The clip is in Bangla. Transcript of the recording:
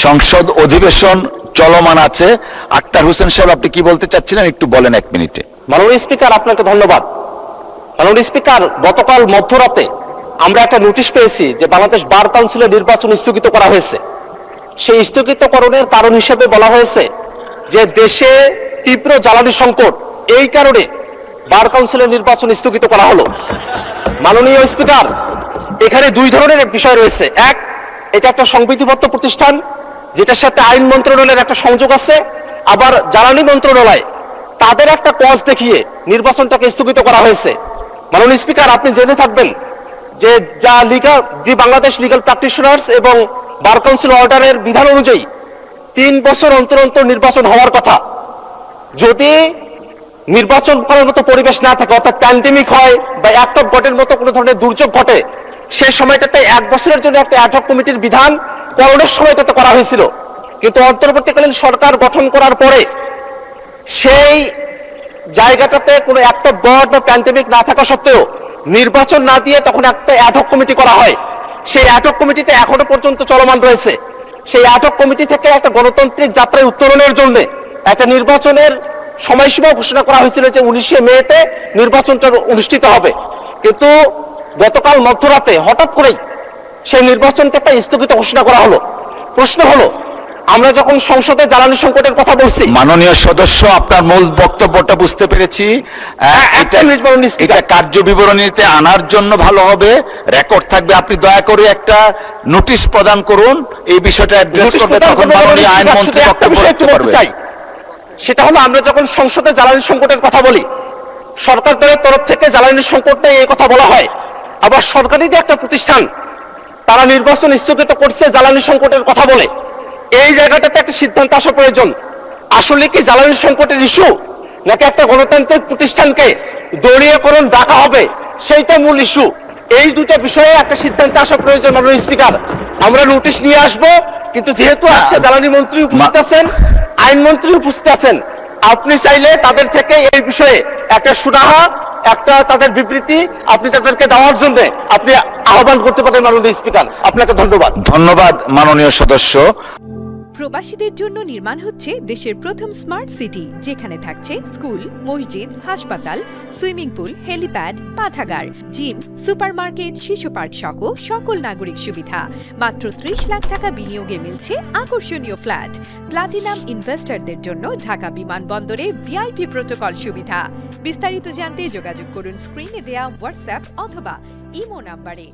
সংসদ অধিবেশন চলমান আছে। আক্তার হোসেন সাহেব, আপনি কি বলতে চাচ্ছিলেন একটু বলেন 1 মিনিটে। মাননীয় স্পিকার, আপনাকে ধন্যবাদ। মাননীয় স্পিকার, গতকাল মধ্যরাতে আমরা একটা নোটিশ পেয়েছি যে বাংলাদেশ বার কাউন্সিলের নির্বাচন স্থগিত করা হয়েছে। সেই স্থগিতকরণের কারণ হিসেবে বলা হয়েছে যে দেশে তীব্র জ্বালানি সংকট, এই কারণে বার কাউন্সিলের নির্বাচন স্থগিত করা হলো। মাননীয় স্পিকার, এখানে দুই ধরনের বিষয় রয়েছে। এক, এটা একটা সংবিধিবদ্ধ প্রতিষ্ঠান যেটার সাথে আইন মন্ত্রণালয়ের একটা সংযোগ আছে, আবার জ্বালানি মন্ত্রণালয় তাদের একটা ক্লজ দেখিয়ে নির্বাচনটাকে স্থগিত করা হয়েছে। মাননীয় স্পিকার, আপনি জেনে থাকবেন যে দি বাংলাদেশ লিগ্যাল প্র্যাকটিশনার্স এবং বার কাউন্সিল অর্ডারের বিধান অনুযায়ী 3 বছর অন্তর অন্তর নির্বাচন হওয়ার কথা। যদি নির্বাচন করার মতো পরিবেশ না থাকে, অর্থাৎ প্যান্ডেমিক হয় বা অ্যাক্ট অফ গডের মতো কোনো ধরনের দুর্যোগ ঘটে, সেই সময়টাতে 1 বছরের জন্য একটা অ্যাড হক কমিটির বিধান করোনার সময়টাতে করা হয়েছিল। কিন্তু অন্তর্বর্তীকালীন সরকার গঠন করার পরে সেই জায়গাটাতে কোনো অ্যাক্ট অফ গড বা প্যান্ডেমিক না থাকা সত্ত্বেও নির্বাচন না দিয়ে তখন একটা অ্যাড হক কমিটি করা হয়। সেই অ্যাড হক কমিটিতে এখনো পর্যন্ত চলমান রয়েছে। সেই অ্যাড হক কমিটি থেকে একটা গণতান্ত্রিক যাত্রায় উত্তরণের জন্য একটা নির্বাচনের সময়সীমা ঘোষণা করা হয়েছিল যে 19শে মেতে নির্বাচনটা অনুষ্ঠিত হবে। কিন্তু গতকাল মধ্যরাতে হঠাৎ করেই সেই নির্বাচনটাকে স্থগিত ঘোষণা করা হলো। প্রশ্ন হলো, আমরা যখন সংসদে জ্বালানি সংকটের কথা বলছি। মাননীয় সদস্য, আপনার মূল বক্তব্যটা বুঝতে পেরেছি। এটা কার্য বিবরণীতে আনার জন্য ভালো হবে, রেকর্ড থাকবে। আপনি দয়া করে একটা নোটিশ প্রদান করুন, এই বিষয়টা অ্যাড্রেস করবে, তখন মাননীয় আইনমন্ত্রী বক্তব্য রাখতে পারবে। সেটা হলো, আমরা যখন সংসদে জ্বালানি সংকটের কথা বলি, সরকার দলের তরফ থেকে জ্বালানি সংকট নিয়ে এই কথা বলা হয়। আবার সরকারি যে একটা প্রতিষ্ঠান, তারা নির্বাচন স্থগিত করছে জ্বালানি সংকটের কথা বলে। এই জায়গাটাতে একটা সিদ্ধান্ত আসা প্রয়োজন। আসলে কি জ্বালানি সংকটের ইস্যু, নাকি একটা গণতান্ত্রিক প্রতিষ্ঠানকে দলীয়করণ ডাকা হবে, সেইটা মূল ইস্যু? এই দুটো বিষয়ে একটা সিদ্ধান্ত আসা প্রয়োজন। মাননীয় স্পিকার, আমরা নোটিশ নিয়ে আসব, কিন্তু যেহেতু আজকে জ্বালানি মন্ত্রী উপস্থিত আছেন, আইনমন্ত্রী উপস্থিত আছেন, আপনি চাইলে তাদের থেকে এই বিষয়ে একটা সুরাহা, একটা তাদের বিবৃতি আপনি তাদেরকে দেওয়ার জন্য আপনি আহ্বান করতে পারেন। মাননীয় স্পিকার, আপনাকে ধন্যবাদ। ধন্যবাদ মাননীয় সদস্য। প্রবাসীদের জন্য নির্মাণ হচ্ছে দেশের প্রথম স্মার্ট সিটি, যেখানে থাকছে স্কুল, মসজিদ, হাসপাতাল, সুইমিং পুল, হেলিপ্যাড, পাঠাগার, জিম, সুপারমার্কেট, শিশু পার্ক সহ সকল নাগরিক সুবিধা। মাত্র 30 লাখ টাকা বিনিয়োগে মিলছে আকর্ষণীয় ফ্ল্যাট। প্লাটিনাম ইনভেস্টরদের জন্য ঢাকা বিমানবন্দরে ভিআইপি প্রোটোকল সুবিধা। বিস্তারিত জানতে যোগাযোগ করুন স্ক্রিনে দেয়া হোয়াটসঅ্যাপ অথবা ইমো নাম্বারে।